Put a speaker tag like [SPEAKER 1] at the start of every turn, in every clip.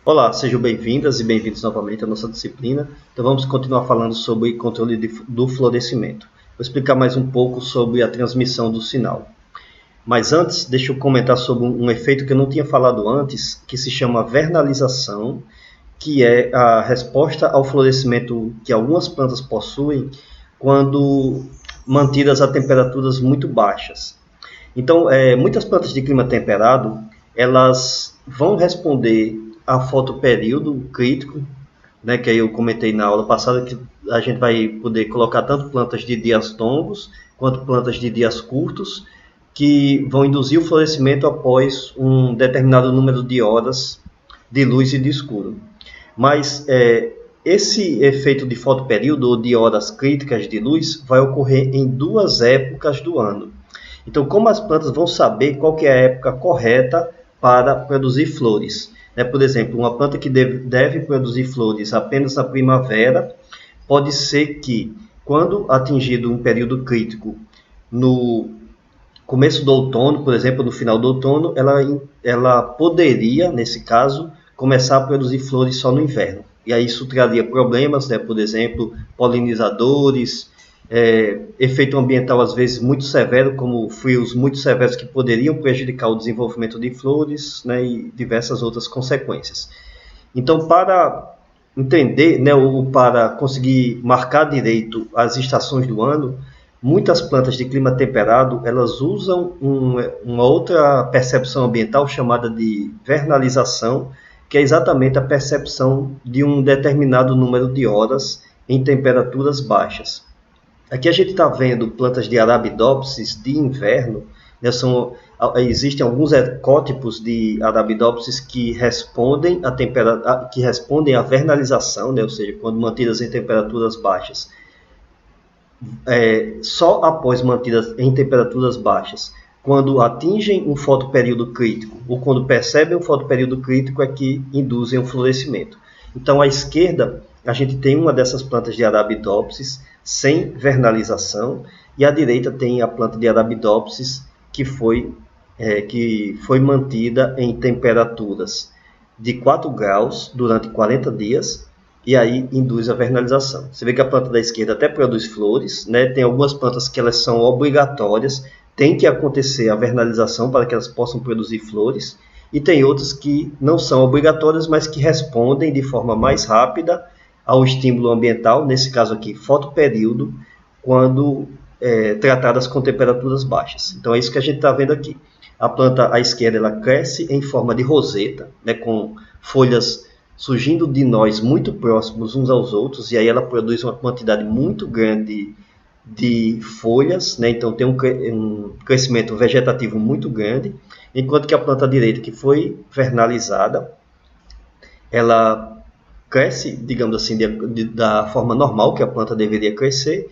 [SPEAKER 1] Olá, sejam bem-vindas e bem-vindos novamente à nossa disciplina. Então vamos continuar falando sobre controle do florescimento. Vou explicar mais um pouco sobre a transmissão do sinal. Mas antes, deixa eu comentar sobre um efeito que eu não tinha falado antes, que se chama vernalização, que é a resposta ao florescimento que algumas plantas possuem quando mantidas a temperaturas muito baixas. Então, muitas plantas de clima temperado, elas vão responder a fotoperíodo crítico, né, que eu comentei na aula passada, que a gente vai poder colocar tanto plantas de dias longos quanto plantas de dias curtos, que vão induzir o florescimento após um determinado número de horas de luz e de escuro. Mas esse efeito de fotoperíodo ou de horas críticas de luz vai ocorrer em duas épocas do ano. Então, como as plantas vão saber qual que é a época correta para produzir flores? Por exemplo, uma planta que deve produzir flores apenas na primavera, pode ser que, quando atingido um período crítico no começo do outono, por exemplo, no final do outono, ela poderia, nesse caso, começar a produzir flores só no inverno. E aí isso traria problemas, por exemplo, polinizadores, efeito ambiental às vezes muito severo, como frios muito severos que poderiam prejudicar o desenvolvimento de flores, e diversas outras consequências. Então, para entender, ou para conseguir marcar direito as estações do ano, muitas plantas de clima temperado, elas usam uma outra percepção ambiental chamada de vernalização, que é exatamente a percepção de um determinado número de horas em temperaturas baixas. Aqui a gente está vendo plantas de Arabidopsis de inverno, existem alguns ecótipos de Arabidopsis que respondem à vernalização, ou seja, quando mantidas em temperaturas baixas. Só após mantidas em temperaturas baixas, quando atingem um fotoperíodo crítico ou quando percebem um fotoperíodo crítico, é que induzem o florescimento. Então, à esquerda, a gente tem uma dessas plantas de Arabidopsis sem vernalização, e à direita tem a planta de Arabidopsis que foi mantida em temperaturas de 4 graus durante 40 dias, e aí induz a vernalização. Você vê que a planta da esquerda até produz flores, tem algumas plantas que elas são obrigatórias, tem que acontecer a vernalização para que elas possam produzir flores, e tem outras que não são obrigatórias, mas que respondem de forma mais rápida ao estímulo ambiental, nesse caso aqui, fotoperíodo, quando tratadas com temperaturas baixas. Então é isso que a gente está vendo aqui. A planta à esquerda ela cresce em forma de roseta, com folhas surgindo de nós muito próximos uns aos outros, e aí ela produz uma quantidade muito grande de folhas, então tem um crescimento vegetativo muito grande, enquanto que a planta direita, que foi vernalizada, ela cresce, digamos assim, da forma normal que a planta deveria crescer,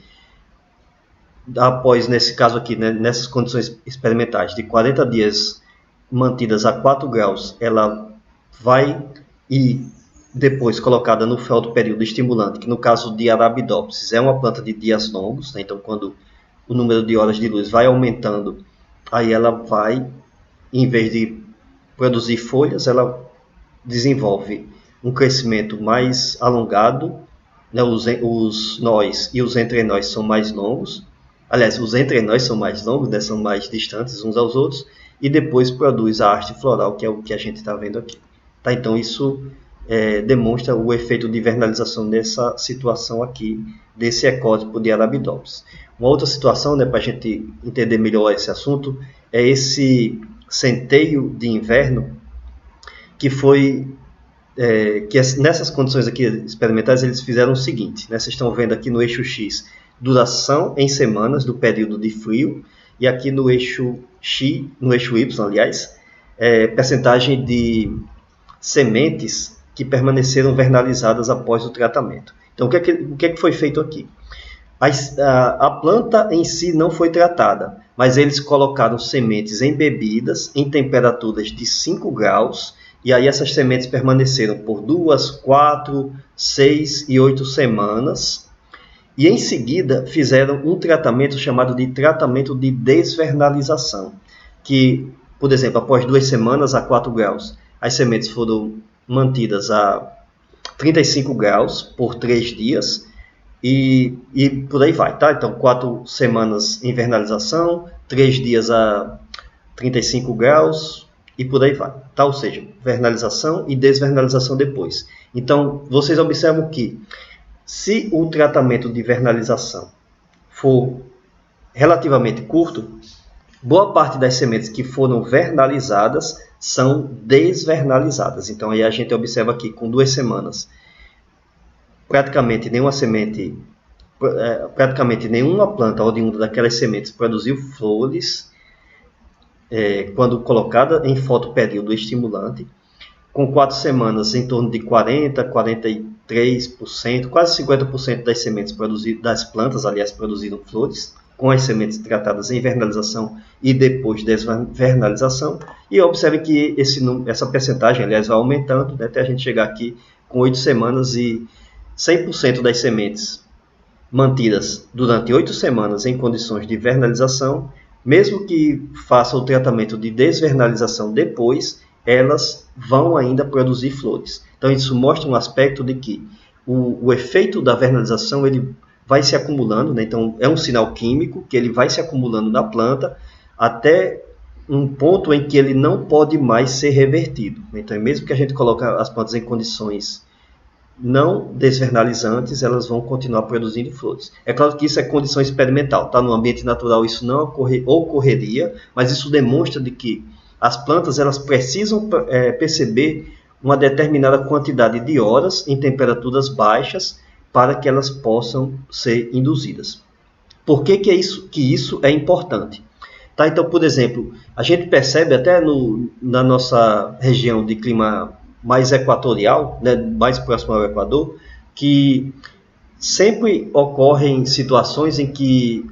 [SPEAKER 1] após, nesse caso aqui, nessas condições experimentais, de 40 dias mantidas a 4 graus, ela vai e depois colocada no fotoperíodo estimulante, que no caso de Arabidopsis é uma planta de dias longos, então quando o número de horas de luz vai aumentando, aí ela vai, em vez de produzir folhas, ela desenvolve um crescimento mais alongado, os nós e os entrenós são mais longos, aliás, os entrenós são mais longos, são mais distantes uns aos outros, e depois produz a haste floral, que é o que a gente está vendo aqui. Então isso demonstra o efeito de vernalização nessa situação aqui, desse ecótipo de Arabidopsis. Uma outra situação, para a gente entender melhor esse assunto, é esse centeio de inverno, que foi que nessas condições aqui experimentais eles fizeram o seguinte, vocês estão vendo aqui no eixo X, duração em semanas do período de frio, e aqui no eixo X, no eixo Y, aliás, percentagem de sementes que permaneceram vernalizadas após o tratamento. Então, o que é que foi feito aqui? A planta em si não foi tratada, mas eles colocaram sementes embebidas em temperaturas de 5 graus, e aí essas sementes permaneceram por 2, 4, 6 e 8 semanas, e em seguida fizeram um tratamento chamado de tratamento de desvernalização, que, por exemplo, após 2 semanas a 4 graus, as sementes foram mantidas a 35 graus por 3 dias e por aí vai, tá? Então 4 semanas invernalização, 3 dias a 35 graus e por aí vai, tá? Ou seja, vernalização e desvernalização depois. Então vocês observam que se o tratamento de vernalização for relativamente curto, boa parte das sementes que foram vernalizadas são desvernalizadas. Então aí a gente observa aqui com 2 semanas praticamente nenhuma planta oriunda daquelas sementes produziu flores quando colocada em fotoperíodo estimulante. Com 4 semanas, em torno de 40%, 43%, quase 50% das sementes das plantas, aliás, produziram flores, com as sementes tratadas em vernalização e depois desvernalização. E observe que essa percentagem, aliás, vai aumentando, né, até a gente chegar aqui com 8 semanas e 100% das sementes mantidas durante 8 semanas em condições de vernalização, mesmo que faça o tratamento de desvernalização depois, elas vão ainda produzir flores. Então isso mostra um aspecto de que o efeito da vernalização ele vai se acumulando, né? Então é um sinal químico que ele vai se acumulando na planta até um ponto em que ele não pode mais ser revertido. Então mesmo que a gente coloque as plantas em condições não desvernalizantes, elas vão continuar produzindo flores. É claro que isso é condição experimental, tá? No ambiente natural isso não ocorreria, mas isso demonstra de que as plantas elas precisam perceber uma determinada quantidade de horas em temperaturas baixas para que elas possam ser induzidas. Por que isso é importante? Tá? Então, por exemplo, a gente percebe até na nossa região de clima mais equatorial, né, mais próximo ao Equador, que sempre ocorrem situações em que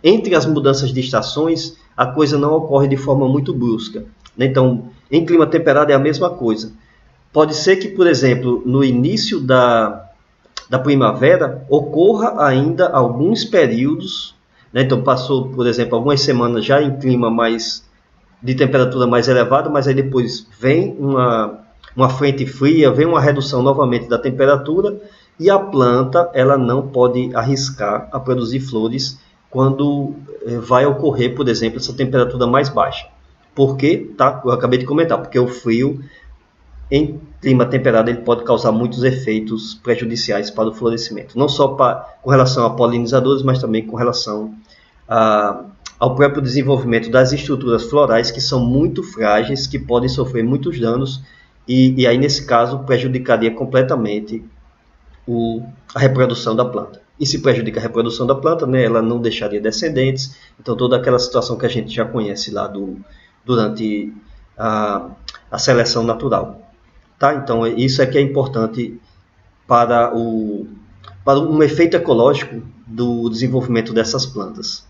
[SPEAKER 1] entre as mudanças de estações, a coisa não ocorre de forma muito brusca. Então, em clima temperado é a mesma coisa. Pode ser que, por exemplo, no início da primavera, ocorra ainda alguns períodos, né? Então passou, por exemplo, algumas semanas já em clima de temperatura mais elevada, mas aí depois vem uma frente fria, vem uma redução novamente da temperatura e a planta ela não pode arriscar a produzir flores quando vai ocorrer, por exemplo, essa temperatura mais baixa. Por quê? Tá? Eu acabei de comentar, porque o frio em clima temperado ele pode causar muitos efeitos prejudiciais para o florescimento, não só com relação a polinizadores, mas também com relação ao próprio desenvolvimento das estruturas florais, que são muito frágeis, que podem sofrer muitos danos, e aí nesse caso prejudicaria completamente a reprodução da planta. E se prejudica a reprodução da planta, né, ela não deixaria descendentes, então toda aquela situação que a gente já conhece lá durante a seleção natural. Tá? Então isso é que é importante para um efeito ecológico do desenvolvimento dessas plantas.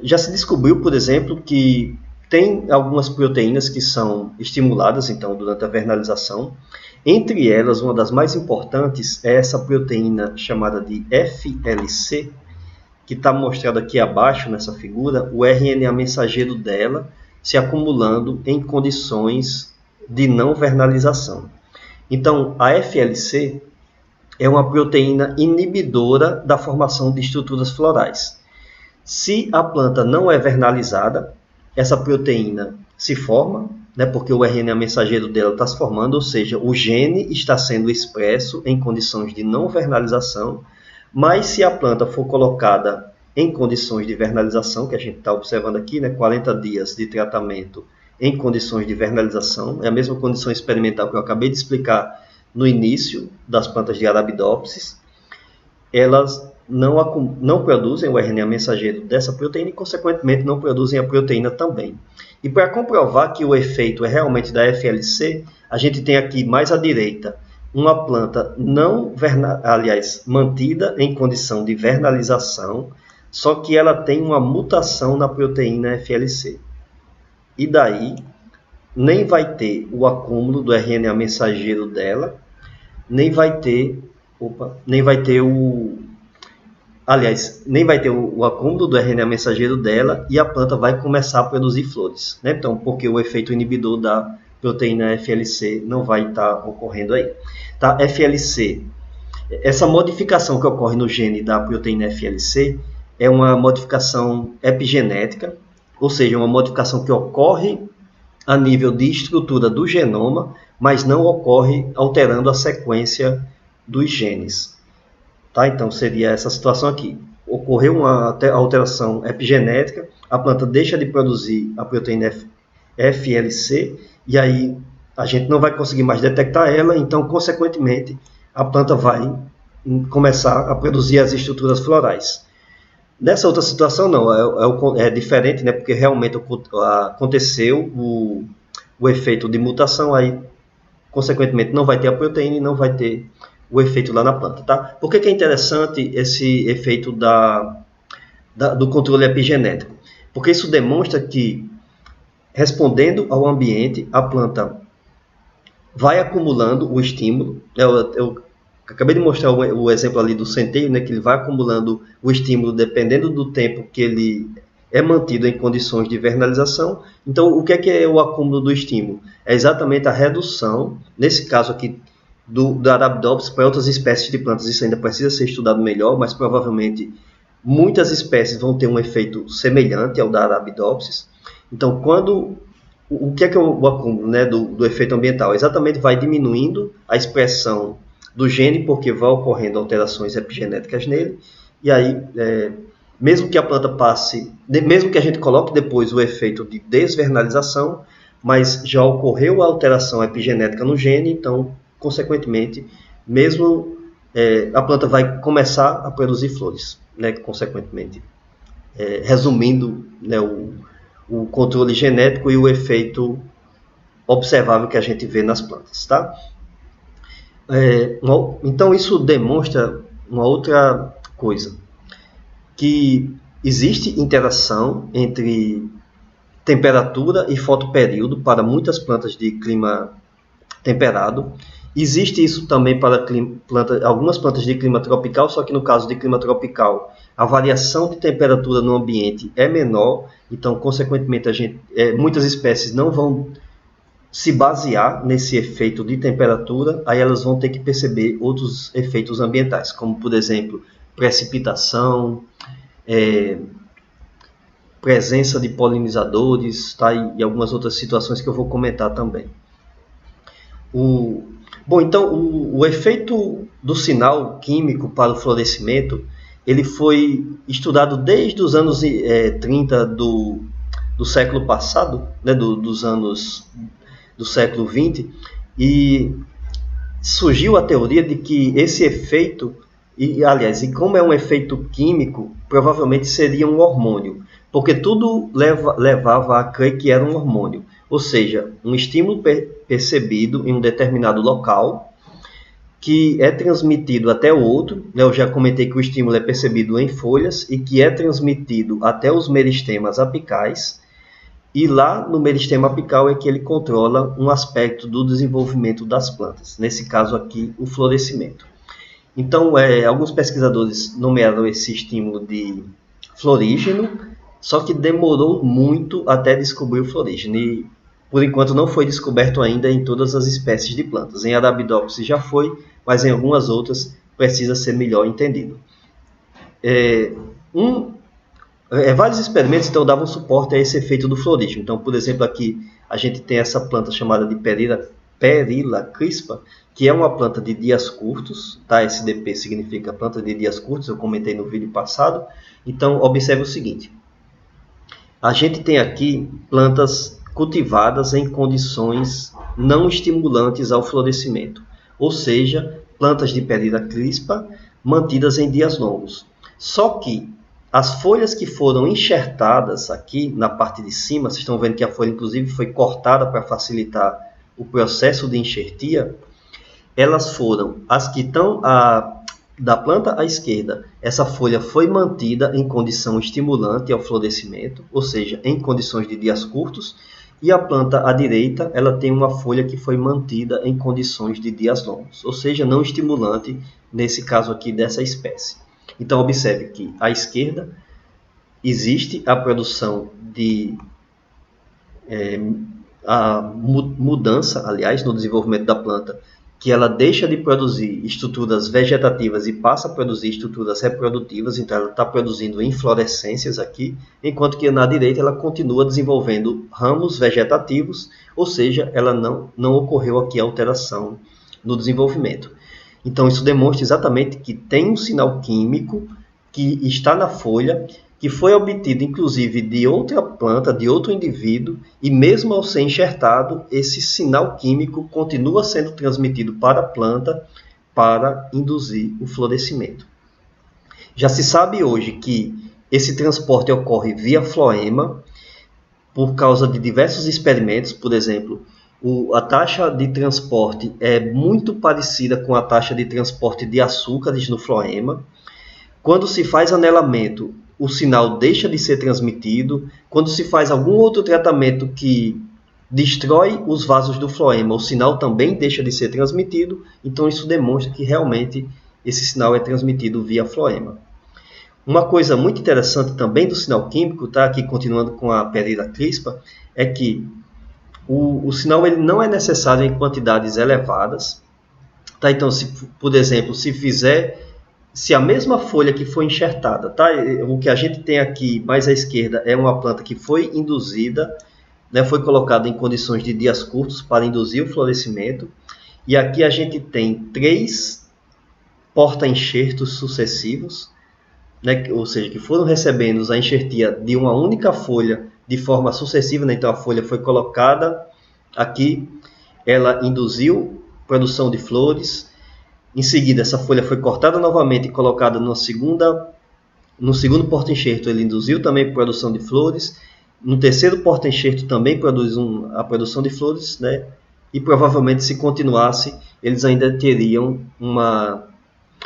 [SPEAKER 1] Já se descobriu, por exemplo, que tem algumas proteínas que são estimuladas então, durante a vernalização. Entre elas, uma das mais importantes é essa proteína chamada de FLC, que está mostrado aqui abaixo nessa figura, o RNA mensageiro dela se acumulando em condições de não vernalização. Então, a FLC é uma proteína inibidora da formação de estruturas florais. Se a planta não é vernalizada, essa proteína se forma, né, porque o RNA mensageiro dela está se formando, ou seja, o gene está sendo expresso em condições de não vernalização, mas se a planta for colocada em condições de vernalização, que a gente está observando aqui, né, 40 dias de tratamento em condições de vernalização, é a mesma condição experimental que eu acabei de explicar no início das plantas de Arabidopsis, elas não produzem o RNA mensageiro dessa proteína e, consequentemente, não produzem a proteína também. E para comprovar que o efeito é realmente da FLC, a gente tem aqui mais à direita uma planta mantida em condição de vernalização, só que ela tem uma mutação na proteína FLC. E daí, nem vai ter o acúmulo do RNA mensageiro dela, nem vai ter o acúmulo do RNA mensageiro dela e a planta vai começar a produzir flores, né? Então, porque o efeito inibidor da proteína FLC não vai estar ocorrendo aí. Tá? FLC, essa modificação que ocorre no gene da proteína FLC é uma modificação epigenética, ou seja, uma modificação que ocorre a nível de estrutura do genoma, mas não ocorre alterando a sequência dos genes. Tá? Então, seria essa situação aqui. Ocorreu uma alteração epigenética, a planta deixa de produzir a proteína FLC, e aí a gente não vai conseguir mais detectar ela, então, consequentemente, a planta vai começar a produzir as estruturas florais. Nessa outra situação, não, é diferente, né, porque realmente aconteceu o efeito de mutação, aí, consequentemente, não vai ter a proteína e não vai ter o efeito lá na planta. Tá? Por que é interessante esse efeito do controle epigenético? Porque isso demonstra que, respondendo ao ambiente, a planta vai acumulando o estímulo. Eu acabei de mostrar o exemplo ali do centeio, né, que ele vai acumulando o estímulo dependendo do tempo que ele é mantido em condições de vernalização. Então, o que é o acúmulo do estímulo? É exatamente a redução, nesse caso aqui, da Arabidopsis para outras espécies de plantas. Isso ainda precisa ser estudado melhor, mas provavelmente muitas espécies vão ter um efeito semelhante ao da Arabidopsis. Então, o que é o acúmulo, né, do efeito ambiental? Exatamente vai diminuindo a expressão do gene, porque vai ocorrendo alterações epigenéticas nele, e aí, mesmo que a planta passe, mesmo que a gente coloque depois o efeito de desvernalização, mas já ocorreu a alteração epigenética no gene, então, consequentemente, mesmo a planta vai começar a produzir flores, né, consequentemente. Resumindo, né, o controle genético e o efeito observável que a gente vê nas plantas, tá? Então, isso demonstra uma outra coisa, que existe interação entre temperatura e fotoperíodo para muitas plantas de clima temperado. Existe isso também para algumas plantas de clima tropical, só que no caso de clima tropical, a variação de temperatura no ambiente é menor, então, consequentemente, muitas espécies não vão se basear nesse efeito de temperatura, aí elas vão ter que perceber outros efeitos ambientais, como, por exemplo, precipitação, presença de polinizadores, tá? E algumas outras situações que eu vou comentar também. Então, o efeito do sinal químico para o florescimento, ele foi estudado desde os anos 30 do século passado, né, dos anos do século 20, e surgiu a teoria de que esse efeito, e como é um efeito químico, provavelmente seria um hormônio, porque tudo levava a crer que era um hormônio, ou seja, um estímulo percebido em um determinado local, que é transmitido até o outro, né? Eu já comentei que o estímulo é percebido em folhas e que é transmitido até os meristemas apicais, e lá no meristema apical é que ele controla um aspecto do desenvolvimento das plantas, nesse caso aqui, o florescimento. Então, alguns pesquisadores nomearam esse estímulo de florígeno, só que demorou muito até descobrir o florígeno, e por enquanto não foi descoberto ainda em todas as espécies de plantas. Em Arabidopsis já foi, mas em algumas outras precisa ser melhor entendido. Vários experimentos então davam suporte a esse efeito do florígeno. Então, por exemplo, aqui a gente tem essa planta chamada de Perilla crispa, que é uma planta de dias curtos, tá? SDP significa planta de dias curtos, eu comentei no vídeo passado. Então, observe o seguinte, a gente tem aqui plantas cultivadas em condições não estimulantes ao florescimento, ou seja, plantas de Perilla crispa mantidas em dias longos. Só que as folhas que foram enxertadas aqui na parte de cima, vocês estão vendo que a folha inclusive foi cortada para facilitar o processo de enxertia, elas foram as que estão da planta à esquerda. Essa folha foi mantida em condição estimulante ao florescimento, ou seja, em condições de dias curtos, e a planta à direita ela tem uma folha que foi mantida em condições de dias longos, ou seja, não estimulante nesse caso aqui dessa espécie. Então, observe que à esquerda existe a produção de a mudança, aliás, no desenvolvimento da planta, que ela deixa de produzir estruturas vegetativas e passa a produzir estruturas reprodutivas, então ela está produzindo inflorescências aqui, enquanto que na direita ela continua desenvolvendo ramos vegetativos, ou seja, ela não ocorreu aqui alteração no desenvolvimento. Então isso demonstra exatamente que tem um sinal químico que está na folha, que foi obtido inclusive de outra planta, de outro indivíduo, e mesmo ao ser enxertado, esse sinal químico continua sendo transmitido para a planta para induzir o florescimento. Já se sabe hoje que esse transporte ocorre via floema, por causa de diversos experimentos, por exemplo, a taxa de transporte é muito parecida com a taxa de transporte de açúcares no floema. Quando se faz anelamento, o sinal deixa de ser transmitido. Quando se faz algum outro tratamento que destrói os vasos do floema, o sinal também deixa de ser transmitido. Então isso demonstra que realmente esse sinal é transmitido via floema. Uma coisa muito interessante também do sinal químico, tá? Aqui continuando com a Pereira crispa, é que o sinal ele não é necessário em quantidades elevadas. Tá? Então, por exemplo, se a mesma folha que foi enxertada, tá? O que a gente tem aqui mais à esquerda é uma planta que foi induzida, né? Foi colocada em condições de dias curtos para induzir o florescimento. E aqui a gente tem 3 porta-enxertos sucessivos, né? Ou seja, que foram recebendo a enxertia de uma única folha de forma sucessiva, né? Então a folha foi colocada aqui, ela induziu produção de flores. Em seguida, essa folha foi cortada novamente e colocada no segundo porta-enxerto, ele induziu também a produção de flores. No terceiro porta-enxerto também produz a produção de flores, né? E provavelmente, se continuasse, eles ainda teriam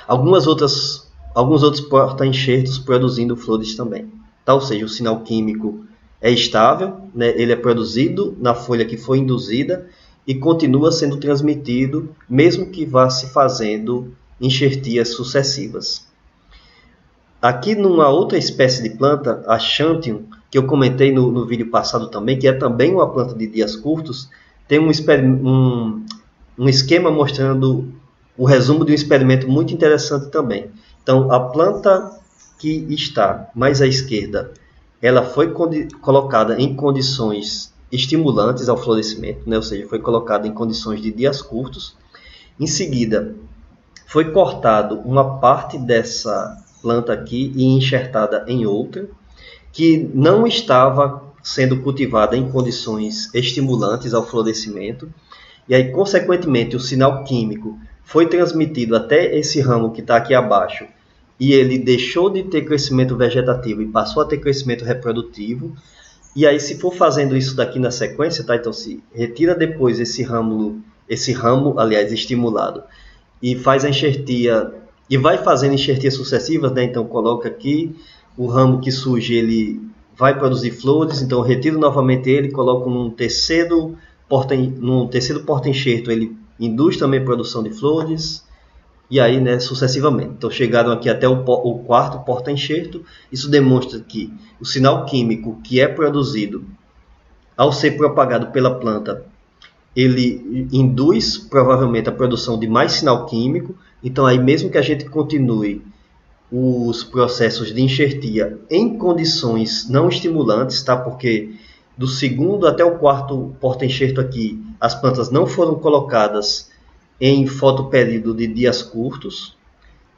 [SPEAKER 1] alguns outros porta-enxertos produzindo flores também. Tá? Ou seja, o sinal químico é estável, né? Ele é produzido na folha que foi induzida e continua sendo transmitido, mesmo que vá se fazendo enxertias sucessivas. Aqui numa outra espécie de planta, a Xanthium, que eu comentei no vídeo passado também, que é também uma planta de dias curtos, tem um esquema mostrando o resumo de um experimento muito interessante também. Então, a planta que está mais à esquerda, ela foi colocada em condições estimulantes ao florescimento, né? Ou seja, foi colocada em condições de dias curtos. Em seguida, foi cortado uma parte dessa planta aqui e enxertada em outra, que não estava sendo cultivada em condições estimulantes ao florescimento. E aí, consequentemente, o sinal químico foi transmitido até esse ramo que está aqui abaixo, e ele deixou de ter crescimento vegetativo e passou a ter crescimento reprodutivo. E aí, se for fazendo isso daqui na sequência, tá? Então se retira depois esse ramo, aliás, estimulado, e faz a enxertia, e vai fazendo enxertias sucessivas, né? Então coloca aqui, o ramo que surge, ele vai produzir flores, então retiro novamente ele, coloco num terceiro porta-enxerto, ele induz também a produção de flores, e aí, né, sucessivamente. Então chegaram aqui até o quarto porta-enxerto. Isso demonstra que o sinal químico que é produzido ao ser propagado pela planta, ele induz provavelmente a produção de mais sinal químico. Então aí, mesmo que a gente continue os processos de enxertia em condições não estimulantes, tá? Porque do segundo até o quarto porta-enxerto aqui, as plantas não foram colocadas em fotoperíodo de dias curtos,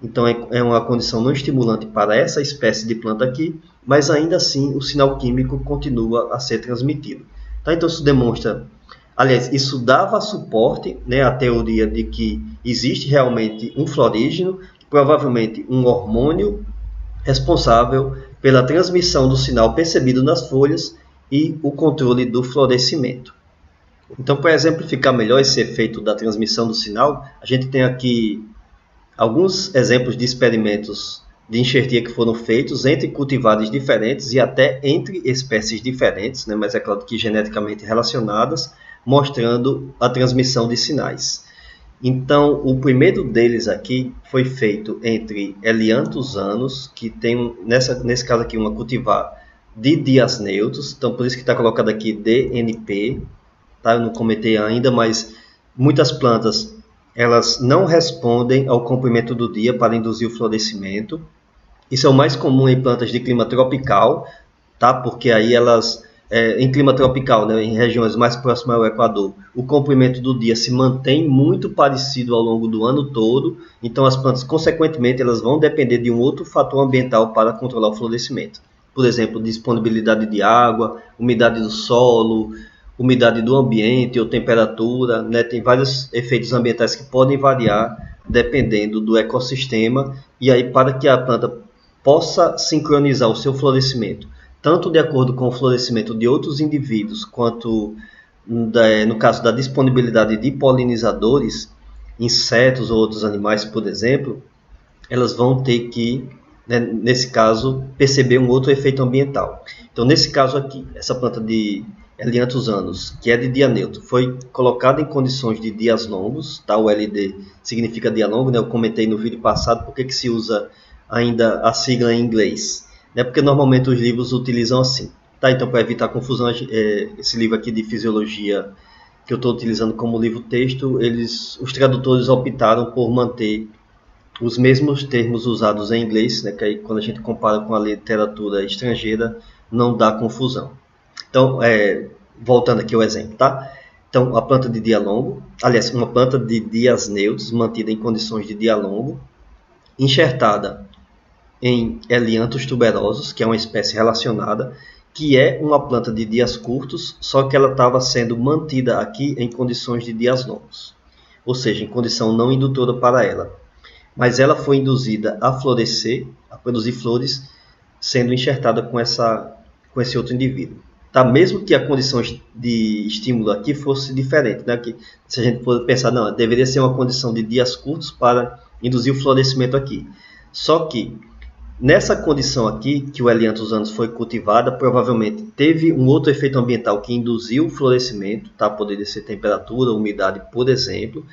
[SPEAKER 1] então é uma condição não estimulante para essa espécie de planta aqui, mas ainda assim o sinal químico continua a ser transmitido. Tá? Então isso demonstra, aliás, isso dava suporte, né, à teoria de que existe realmente um florígeno, provavelmente um hormônio responsável pela transmissão do sinal percebido nas folhas e o controle do florescimento. Então, para exemplificar melhor esse efeito da transmissão do sinal, a gente tem aqui alguns exemplos de experimentos de enxertia que foram feitos entre cultivares diferentes e até entre espécies diferentes, né? Mas é claro que geneticamente relacionadas, mostrando a transmissão de sinais. Então, o primeiro deles aqui foi feito entre Elianthus annus, que tem, nesse caso aqui, uma cultivar de dias neutros, então por isso que está colocado aqui DNP, tá? Eu não comentei ainda, mas muitas plantas elas não respondem ao comprimento do dia para induzir o florescimento. Isso é o mais comum em plantas de clima tropical, tá? Porque aí elas, em clima tropical, né, em regiões mais próximas ao Equador, o comprimento do dia se mantém muito parecido ao longo do ano todo, então as plantas, consequentemente, elas vão depender de um outro fator ambiental para controlar o florescimento. Por exemplo, disponibilidade de água, umidade do solo, umidade do ambiente ou temperatura, né? Tem vários efeitos ambientais que podem variar dependendo do ecossistema, e aí para que a planta possa sincronizar o seu florescimento, tanto de acordo com o florescimento de outros indivíduos, quanto no caso da disponibilidade de polinizadores, insetos ou outros animais, por exemplo, elas vão ter que, né, nesse caso, perceber um outro efeito ambiental. Então, nesse caso aqui, essa planta de Elianthus anus, que é de dia neutro, foi colocada em condições de dias longos, tá? O LD significa dia longo, né? Eu comentei no vídeo passado por que se usa ainda a sigla em inglês, né? Porque normalmente os livros utilizam assim, tá? Então, para evitar confusão, esse livro aqui de fisiologia que eu estou utilizando como livro-texto, os tradutores optaram por manter os mesmos termos usados em inglês, né? Que aí, quando a gente compara com a literatura estrangeira, não dá confusão. Então, voltando aqui ao exemplo, tá? Então, a planta de dia longo, aliás, uma planta de dias neutros, mantida em condições de dia longo, enxertada em Elianthus tuberosos, que é uma espécie relacionada, que é uma planta de dias curtos, só que ela estava sendo mantida aqui em condições de dias longos, ou seja, em condição não indutora para ela. Mas ela foi induzida a florescer, a produzir flores, sendo enxertada com esse outro indivíduo. Tá? Mesmo que a condição de estímulo aqui fosse diferente, né? Que, se a gente for pensar, não, deveria ser uma condição de dias curtos para induzir o florescimento aqui. Só que nessa condição aqui, que o Elianthus anus foi cultivada, provavelmente teve um outro efeito ambiental que induziu o florescimento, tá? Poderia ser temperatura, umidade, por exemplo,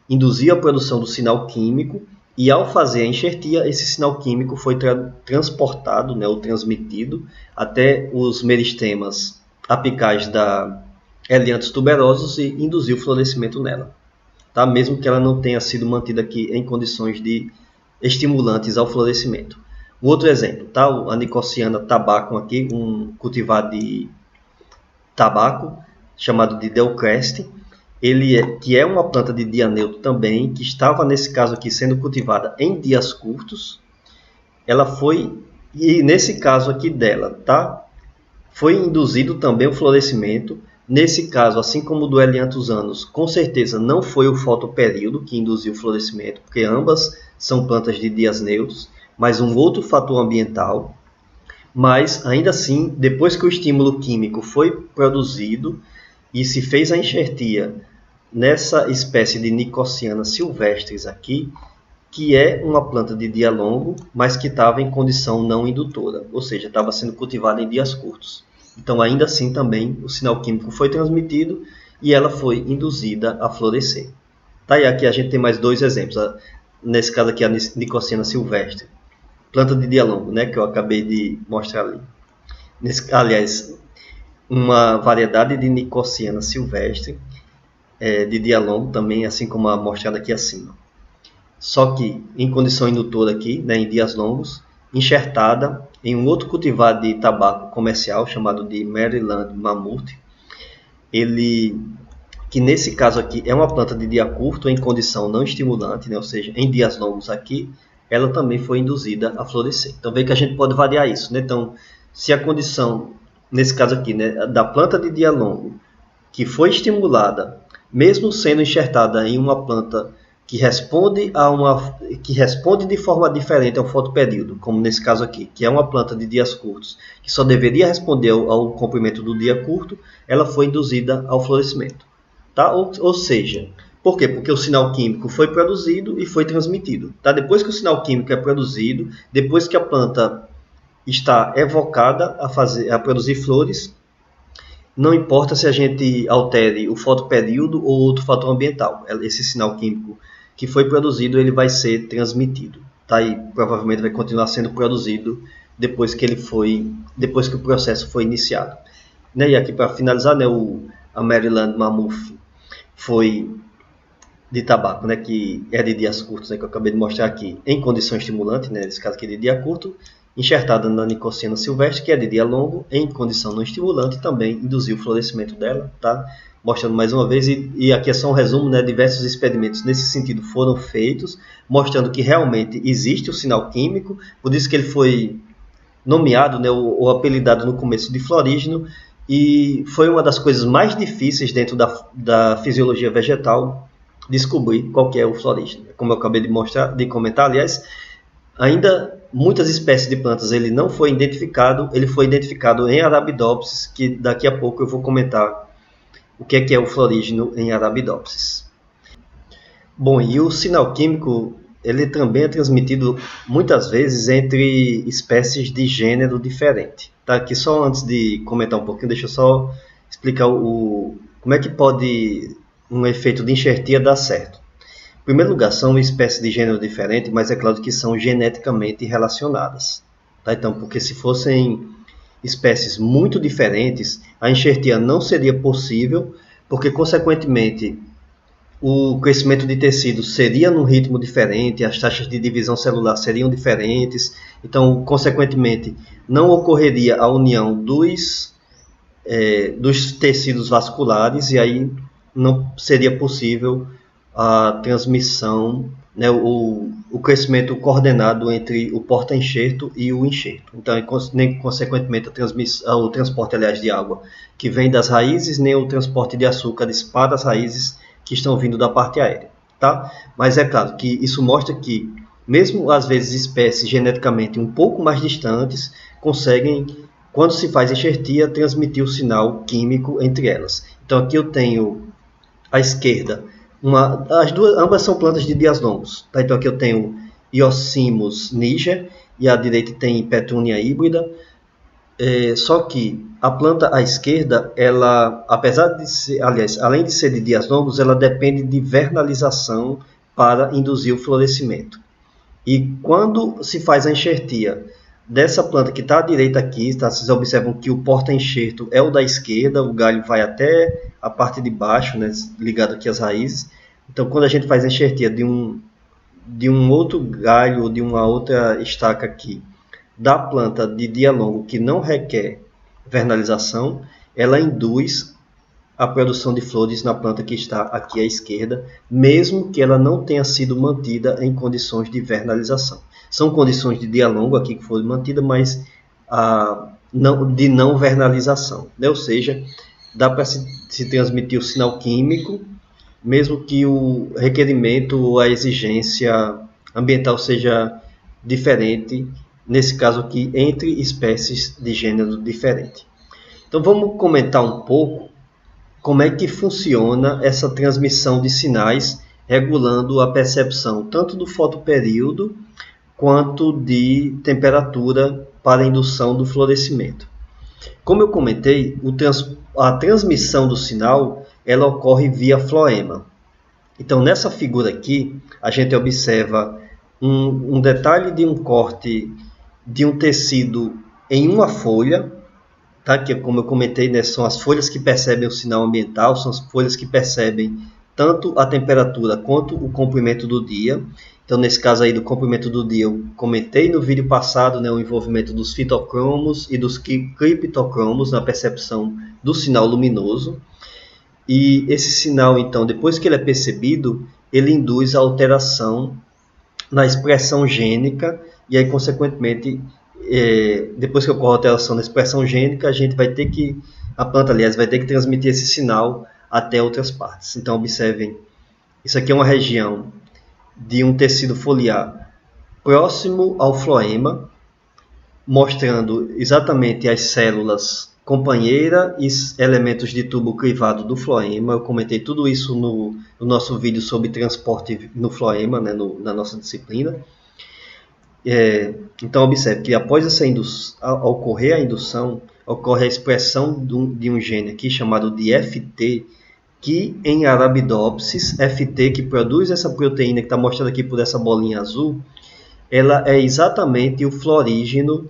[SPEAKER 1] induziu a produção do sinal químico, e ao fazer a enxertia, esse sinal químico foi transportado, né, ou transmitido, até os meristemas apicais da Elianthus tuberosos e induziu o florescimento nela, tá? Mesmo que ela não tenha sido mantida aqui em condições de estimulantes ao florescimento. Um outro exemplo, tá? A Nicotiana tabacum aqui, um cultivar de tabaco chamado de Delcrest, que é uma planta de dia neutro também, que estava nesse caso aqui sendo cultivada em dias curtos. Ela foi, e nesse caso aqui dela, tá? Foi induzido também o florescimento. Nesse caso, assim como o do Elianthus anus, com certeza não foi o fotoperíodo que induziu o florescimento, porque ambas são plantas de dias neutros, mas um outro fator ambiental. Mas, ainda assim, depois que o estímulo químico foi produzido e se fez a enxertia nessa espécie de Nicotiana silvestris aqui, que é uma planta de dia longo, mas que estava em condição não indutora, ou seja, estava sendo cultivada em dias curtos. Então, ainda assim, também o sinal químico foi transmitido e ela foi induzida a florescer. Tá, e aqui a gente tem mais dois exemplos. Nesse caso aqui, a Nicotiana silvestre, planta de dia longo, né, que eu acabei de mostrar ali. Aliás, uma variedade de Nicotiana silvestre, de dia longo também, assim como a mostrada aqui acima. Só que em condição indutora aqui, né, em dias longos, enxertada em um outro cultivar de tabaco comercial chamado de Maryland Mammoth, que nesse caso aqui é uma planta de dia curto em condição não estimulante, né, ou seja, em dias longos aqui, ela também foi induzida a florescer. Então vê que a gente pode variar isso, né? Então, se a condição, nesse caso aqui, né, da planta de dia longo, que foi estimulada, mesmo sendo enxertada em uma planta que responde de forma diferente ao fotoperíodo, como nesse caso aqui, que é uma planta de dias curtos, que só deveria responder ao comprimento do dia curto, ela foi induzida ao florescimento. Tá? Ou seja, por quê? Porque o sinal químico foi produzido e foi transmitido. Tá? Depois que o sinal químico é produzido, depois que a planta está evocada a produzir flores, não importa se a gente altere o fotoperíodo ou outro fator ambiental. Esse sinal químico que foi produzido, ele vai ser transmitido. Tá? E provavelmente vai continuar sendo produzido depois que o processo foi iniciado. Né? E aqui para finalizar, né, a Maryland Mammoth foi de tabaco, né, que é de dias curtos, né, que eu acabei de mostrar aqui, em condição estimulante, né, nesse caso aqui de dia curto, enxertada na Nicotiana silvestre, que é de dia longo, em condição não estimulante, também induziu o florescimento dela, tá? Mostrando mais uma vez, e aqui é só um resumo, né, diversos experimentos nesse sentido foram feitos, mostrando que realmente existe o sinal químico, por isso que ele foi nomeado, né, ou apelidado no começo de florígeno, e foi uma das coisas mais difíceis dentro da fisiologia vegetal descobrir qual que é o florígeno. Como eu acabei de comentar, aliás, ainda muitas espécies de plantas ele não foi identificado, ele foi identificado em Arabidopsis, que daqui a pouco eu vou comentar o que é o florígeno em Arabidopsis. Bom, e o sinal químico ele também é transmitido muitas vezes entre espécies de gênero diferente. Tá? Aqui só antes de comentar um pouquinho, deixa eu só explicar como é que pode um efeito de enxertia dar certo. Em primeiro lugar, são espécies de gênero diferente, mas é claro que são geneticamente relacionadas. Tá? Então, porque se fossem espécies muito diferentes, a enxertia não seria possível, porque, consequentemente, o crescimento de tecidos seria num ritmo diferente, as taxas de divisão celular seriam diferentes, então, consequentemente, não ocorreria a união dos tecidos vasculares e aí não seria possível a transmissão, né, o crescimento coordenado entre o porta-enxerto e o enxerto. Então, nem consequentemente o transporte, aliás, de água que vem das raízes, nem o transporte de açúcares para as raízes que estão vindo da parte aérea. Tá? Mas é claro que isso mostra que, mesmo às vezes espécies geneticamente um pouco mais distantes, conseguem, quando se faz enxertia, transmitir o sinal químico entre elas. Então aqui eu tenho à esquerda, ambas são plantas de dias longos. Tá? Então aqui eu tenho Iosimos niger e à direita tem Petunia híbrida. Só que a planta à esquerda, ela, apesar de ser, aliás, além de ser de dias longos, ela depende de vernalização para induzir o florescimento. E quando se faz a enxertia dessa planta que está à direita aqui, tá? Vocês observam que o porta-enxerto é o da esquerda, o galho vai até a parte de baixo, né, ligado aqui às raízes. Então, quando a gente faz a enxertia de um outro galho ou de uma outra estaca aqui, da planta de dia longo que não requer vernalização, ela induz a produção de flores na planta que está aqui à esquerda, mesmo que ela não tenha sido mantida em condições de vernalização. São condições de dia longo aqui que foram mantidas, mas de não vernalização. Né? Ou seja, dá para se transmitir o sinal químico, mesmo que o requerimento ou a exigência ambiental seja diferente, nesse caso aqui, entre espécies de gênero diferente. Então vamos comentar um pouco como é que funciona essa transmissão de sinais, regulando a percepção tanto do fotoperíodo quanto de temperatura para a indução do florescimento. Como eu comentei, a transmissão do sinal ela ocorre via floema. Então, nessa figura aqui, a gente observa um detalhe de um corte de um tecido em uma folha, tá? Que, como eu comentei, né, são as folhas que percebem o sinal ambiental, são as folhas que percebem tanto a temperatura quanto o comprimento do dia. Então, nesse caso aí do comprimento do dia, eu comentei no vídeo passado, né, o envolvimento dos fitocromos e dos criptocromos na percepção do sinal luminoso. E esse sinal, então, depois que ele é percebido, ele induz a alteração na expressão gênica e aí, consequentemente, depois que ocorre a alteração na expressão gênica, a planta, aliás, vai ter que transmitir esse sinal até outras partes. Então, observem, isso aqui é uma região de um tecido foliar próximo ao floema, mostrando exatamente as células companheira e elementos de tubo crivado do floema. Eu comentei tudo isso no nosso vídeo sobre transporte no floema, né, na nossa disciplina. Então, observe que após ocorrer a indução, ocorre a expressão de um gene aqui chamado de FT, que em Arabidopsis, FT, que produz essa proteína que está mostrada aqui por essa bolinha azul, ela é exatamente o florígeno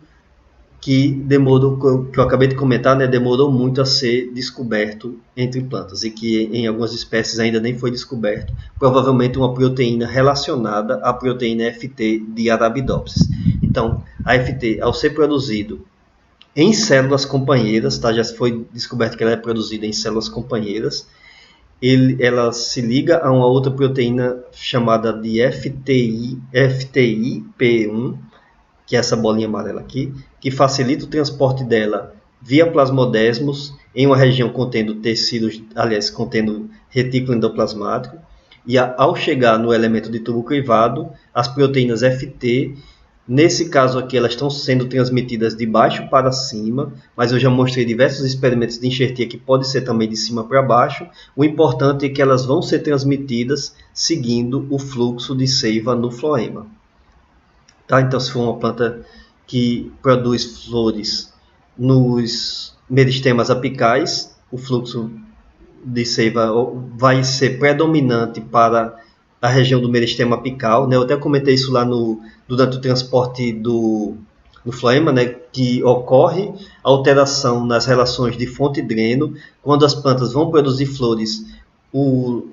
[SPEAKER 1] que demorou, que eu acabei de comentar, né, demorou muito a ser descoberto entre plantas e que em algumas espécies ainda nem foi descoberto, provavelmente uma proteína relacionada à proteína FT de Arabidopsis. Então, a FT, ao ser produzido em células companheiras, tá, já foi descoberto que ela é produzida em células companheiras, ela se liga a uma outra proteína chamada de FTI-P1, que é essa bolinha amarela aqui, que facilita o transporte dela via plasmodesmos em uma região contendo tecidos, aliás, contendo retículo endoplasmático, e ao chegar no elemento de tubo crivado, as proteínas FT, nesse caso aqui, elas estão sendo transmitidas de baixo para cima, mas eu já mostrei diversos experimentos de enxertia que pode ser também de cima para baixo. O importante é que elas vão ser transmitidas seguindo o fluxo de seiva no floema. Tá? Então, se for uma planta que produz flores nos meristemas apicais, o fluxo de seiva vai ser predominante para a região do meristema apical, né? Eu até comentei isso lá durante o transporte no floema, né? Que ocorre alteração nas relações de fonte e dreno. Quando as plantas vão produzir flores, o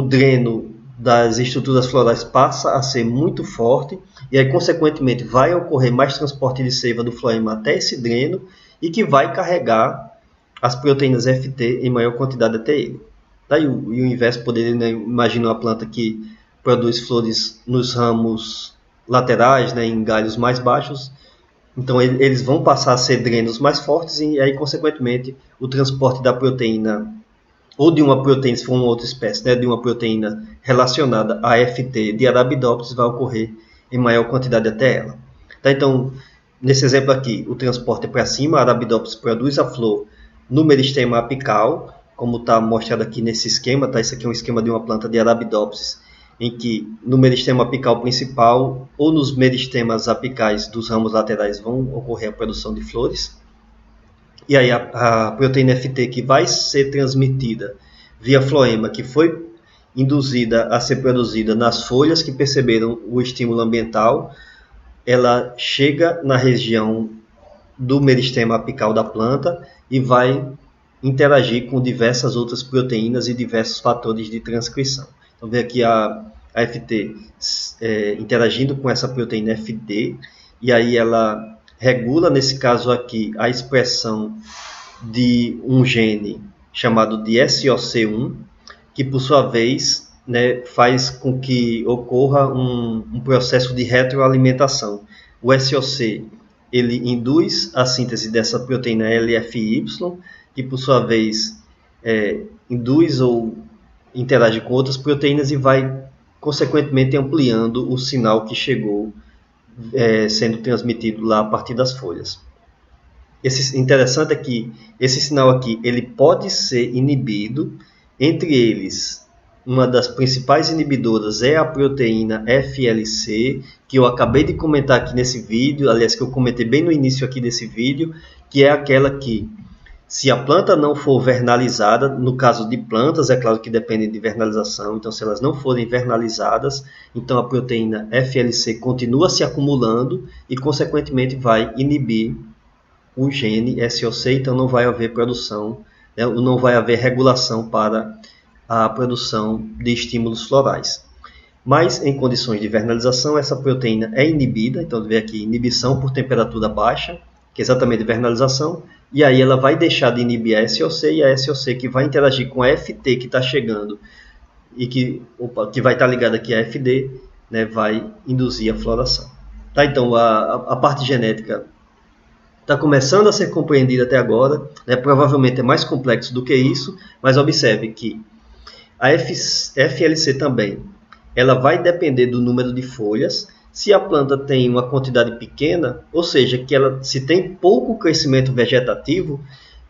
[SPEAKER 1] dreno das estruturas florais passa a ser muito forte e aí, consequentemente, vai ocorrer mais transporte de seiva do floema até esse dreno e que vai carregar as proteínas FT em maior quantidade até ele. Tá? E o inverso poderia, né, imaginar uma planta que produz flores nos ramos laterais, né, em galhos mais baixos. Então eles vão passar a ser drenos mais fortes e aí, consequentemente, o transporte da proteína ou de uma proteína, se for uma outra espécie, né, de uma proteína relacionada a FT de Arabidopsis vai ocorrer em maior quantidade até ela. Tá? Então, nesse exemplo aqui, o transporte é para cima, a Arabidopsis produz a flor no meristema apical, como está mostrado aqui nesse esquema. Tá? Isso aqui é um esquema de uma planta de Arabidopsis, em que no meristema apical principal ou nos meristemas apicais dos ramos laterais vão ocorrer a produção de flores. E aí a proteína FT que vai ser transmitida via floema, que foi induzida a ser produzida nas folhas que perceberam o estímulo ambiental, ela chega na região do meristema apical da planta e vai interagir com diversas outras proteínas e diversos fatores de transcrição. Então, vê aqui a FT interagindo com essa proteína FD, e aí ela regula, nesse caso aqui, a expressão de um gene chamado de SOC1, que por sua vez, né, faz com que ocorra um processo de retroalimentação. O SOC ele induz a síntese dessa proteína LFY, que por sua vez induz ou interage com outras proteínas e vai consequentemente ampliando o sinal que chegou sendo transmitido lá a partir das folhas. Interessante é que esse sinal aqui ele pode ser inibido, entre eles uma das principais inibidoras é a proteína FLC, que eu acabei de comentar aqui nesse vídeo, aliás, que eu comentei bem no início aqui desse vídeo, que é aquela que, se a planta não for vernalizada, no caso de plantas, é claro que dependem de vernalização, então se elas não forem vernalizadas, então a proteína FLC continua se acumulando e, consequentemente, vai inibir o gene SOC, então não vai haver produção, né, não vai haver regulação para a produção de estímulos florais. Mas em condições de vernalização, essa proteína é inibida, então vê aqui inibição por temperatura baixa, que é exatamente vernalização, e aí ela vai deixar de inibir a SOC, e a SOC que vai interagir com a FT que está chegando, e que vai estar ligada aqui a FD, né, vai induzir a floração. Tá? Então a parte genética está começando a ser compreendida até agora, né? Provavelmente é mais complexo do que isso, mas observe que a FLC também ela vai depender do número de folhas. Se a planta tem uma quantidade pequena, ou seja, que ela, se tem pouco crescimento vegetativo,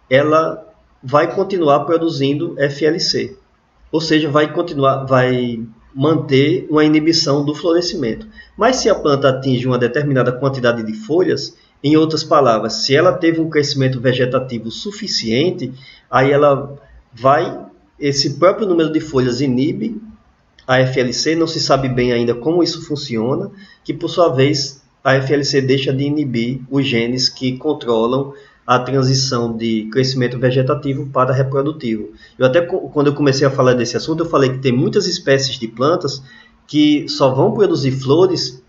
[SPEAKER 1] ela vai continuar produzindo FLC, ou seja, vai manter uma inibição do florescimento. Mas se a planta atinge uma determinada quantidade de folhas, em outras palavras, se ela teve um crescimento vegetativo suficiente, aí esse próprio número de folhas inibe a FLC, não se sabe bem ainda como isso funciona, que por sua vez a FLC deixa de inibir os genes que controlam a transição de crescimento vegetativo para reprodutivo. Eu até, quando eu comecei a falar desse assunto, eu falei que tem muitas espécies de plantas que só vão produzir flores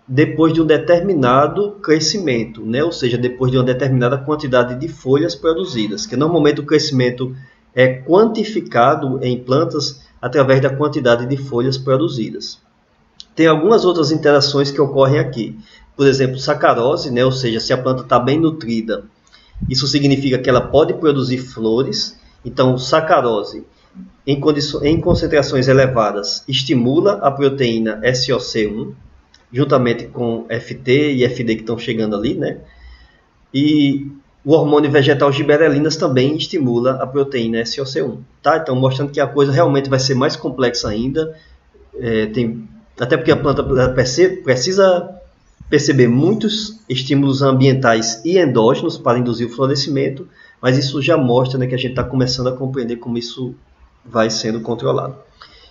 [SPEAKER 1] depois de um determinado crescimento, né? Ou seja, depois de uma determinada quantidade de folhas produzidas, que normalmente o crescimento é quantificado em plantas através da quantidade de folhas produzidas. Tem algumas outras interações que ocorrem aqui. Por exemplo, sacarose, né? Ou seja, se a planta está bem nutrida, isso significa que ela pode produzir flores. Então, sacarose em concentrações elevadas estimula a proteína SOC1, juntamente com FT e FD que estão chegando ali, né? E o hormônio vegetal giberelinas também estimula a proteína SOC1, tá? Então, mostrando que a coisa realmente vai ser mais complexa ainda. Até porque a planta precisa perceber muitos estímulos ambientais e endógenos para induzir o florescimento, mas isso já mostra, né, que a gente está começando a compreender como isso vai sendo controlado.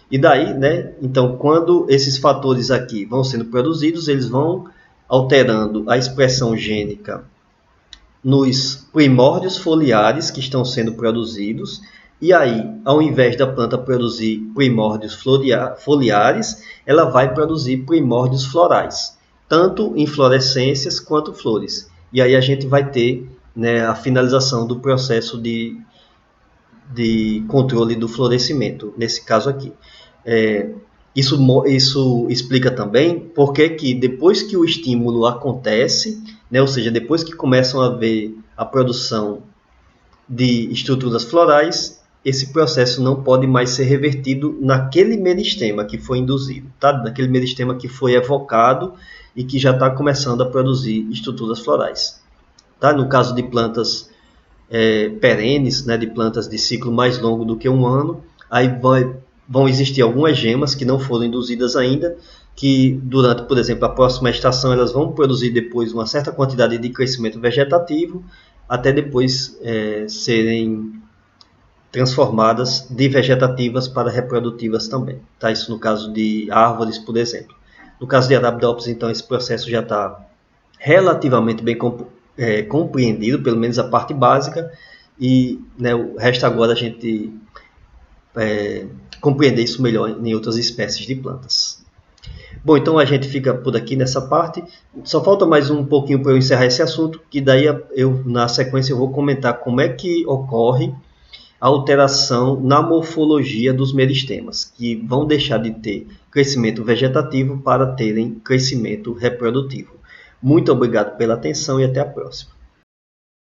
[SPEAKER 1] E daí, né, então, quando esses fatores aqui vão sendo produzidos, eles vão alterando a expressão gênica nos primórdios foliares que estão sendo produzidos, e aí, ao invés da planta produzir primórdios foliares, ela vai produzir primórdios florais, tanto inflorescências quanto flores. E aí a gente vai ter, né, a finalização do processo de controle do florescimento, nesse caso aqui. Isso explica também por que depois que o estímulo acontece, né, ou seja, depois que começam a haver a produção de estruturas florais, esse processo não pode mais ser revertido naquele meristema que foi induzido, tá? Naquele meristema que foi evocado e que já está começando a produzir estruturas florais. Tá? No caso de plantas perenes, né, de plantas de ciclo mais longo do que um ano, aí vão existir algumas gemas que não foram induzidas ainda, que durante, por exemplo, a próxima estação, elas vão produzir depois uma certa quantidade de crescimento vegetativo, até depois serem transformadas de vegetativas para reprodutivas também. Tá? Isso no caso de árvores, por exemplo. No caso de Arabidopsis, então, esse processo já está relativamente bem compreendido, pelo menos a parte básica, e, né, o resto agora a gente compreender isso melhor em outras espécies de plantas. Bom, então a gente fica por aqui nessa parte. Só falta mais um pouquinho para eu encerrar esse assunto, que daí na sequência eu vou comentar como é que ocorre a alteração na morfologia dos meristemas, que vão deixar de ter crescimento vegetativo para terem crescimento reprodutivo. Muito obrigado pela atenção e até a próxima.